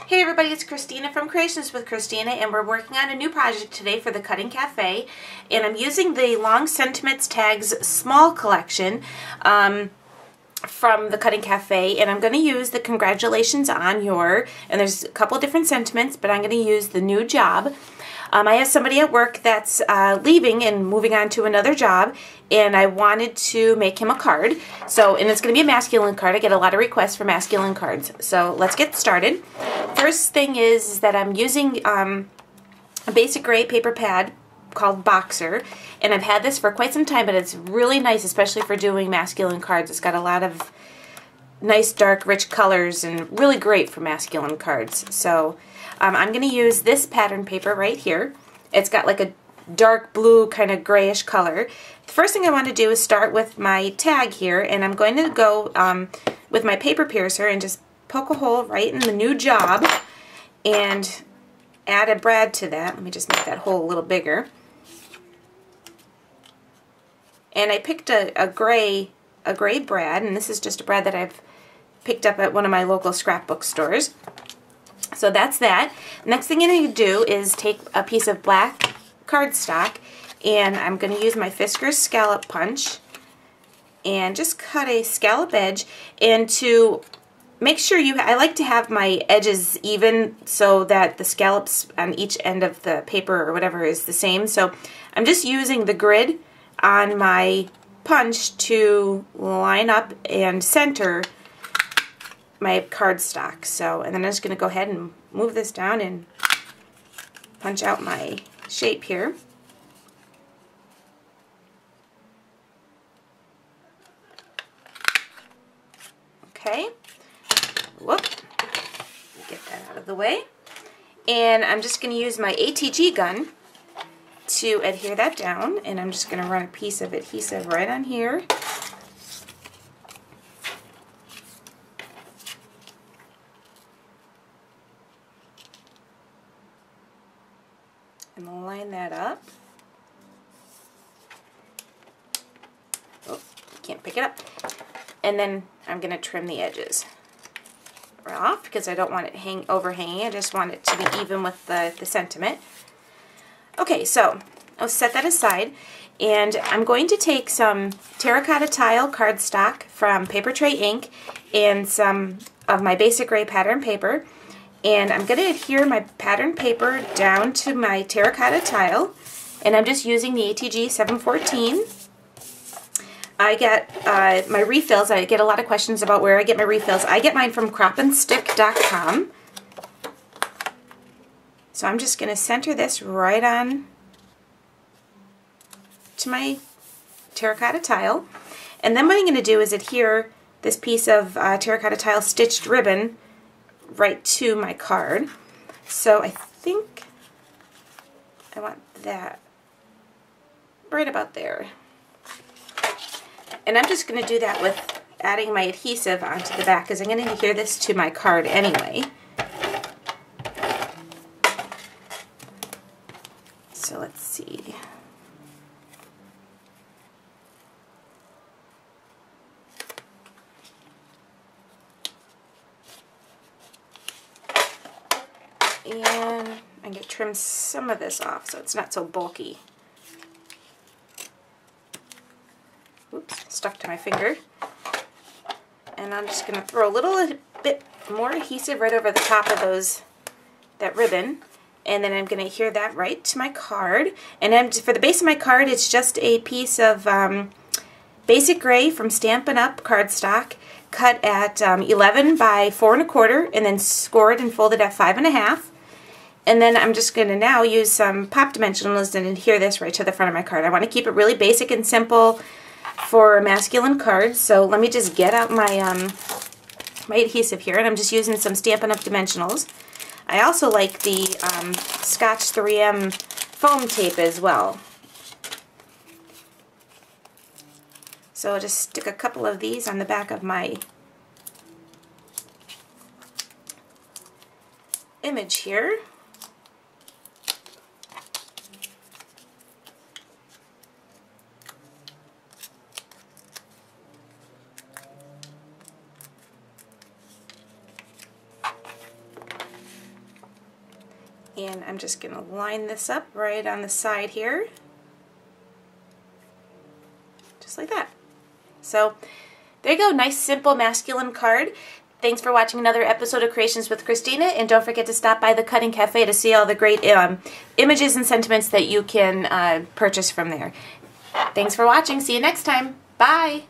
Hey everybody, it's Christina from Creations with Christina, and we're working on a new project today for the Cutting Cafe, and I'm using the Long Sentiments Tags Small Collection from the Cutting Cafe, and I'm going to use the Congratulations on Your, and there's a couple different sentiments, but I'm going to use the new job. I have somebody at work that's leaving and moving on to another job, and I wanted to make him a card. So, and it's going to be a masculine card. I get a lot of requests for masculine cards. So let's get started. First thing is that I'm using a basic gray paper pad called Boxer, and I've had this for quite some time, but it's really nice, especially for doing masculine cards. It's got a lot of nice dark rich colors and really great for masculine cards. So I'm going to use this pattern paper right here. It's got like a dark blue kind of grayish color. The first thing I want to do is start with my tag here, and I'm going to go with my paper piercer and just poke a hole right in the new job and add a brad to that. Let me just make that hole a little bigger. And I picked a gray brad, and this is just a brad that I've picked up at one of my local scrapbook stores. So that's that. Next thing I'm going to do is take a piece of black cardstock, and I'm going to use my Fiskars scallop punch and just cut a scallop edge. And to make sure I like to have my edges even so that the scallops on each end of the paper or whatever is the same. So I'm just using the grid on my punch to line up and center my cardstock. So, and then I'm just going to go ahead and move this down and punch out my shape here. Okay. Whoop. Get that out of the way. And I'm just going to use my ATG gun to adhere that down, and I'm just going to run a piece of adhesive right on here. And line that up. Oh, can't pick it up. And then I'm going to trim the edges off because I don't want it overhanging. I just want it to be even with the sentiment. Okay, so I'll set that aside, and I'm going to take some terracotta tile cardstock from Paper Tray Ink and some of my basic gray pattern paper, and I'm going to adhere my pattern paper down to my terracotta tile, and I'm just using the ATG 714. I get my refills. I get a lot of questions about where I get my refills. I get mine from cropandstick.com. So I'm just going to center this right on to my terracotta tile. And then what I'm going to do is adhere this piece of terracotta tile stitched ribbon right to my card. So I think I want that right about there. And I'm just going to do that with adding my adhesive onto the back because I'm going to adhere this to my card anyway. So let's see. And I'm going to trim some of this off so it's not so bulky. Oops, stuck to my finger. And I'm just going to throw a little bit more adhesive right over the top of that ribbon. And then I'm going to adhere that right to my card. And then for the base of my card, it's just a piece of basic gray from Stampin' Up! Cardstock, cut at 11 by 4 1/4, and then scored and folded at 5 1/2. And then I'm just going to now use some pop dimensionals and adhere this right to the front of my card. I want to keep it really basic and simple for masculine cards. So let me just get out my my adhesive here, and I'm just using some Stampin' Up! Dimensionals. I also like the Scotch 3M foam tape as well. So I'll just stick a couple of these on the back of my image here. And I'm just going to line this up right on the side here. Just like that. So there you go, nice simple masculine card. Thanks for watching another episode of Creations with Christina, and don't forget to stop by the Cutting Cafe to see all the great images and sentiments that you can purchase from there. Thanks for watching. See you next time. Bye.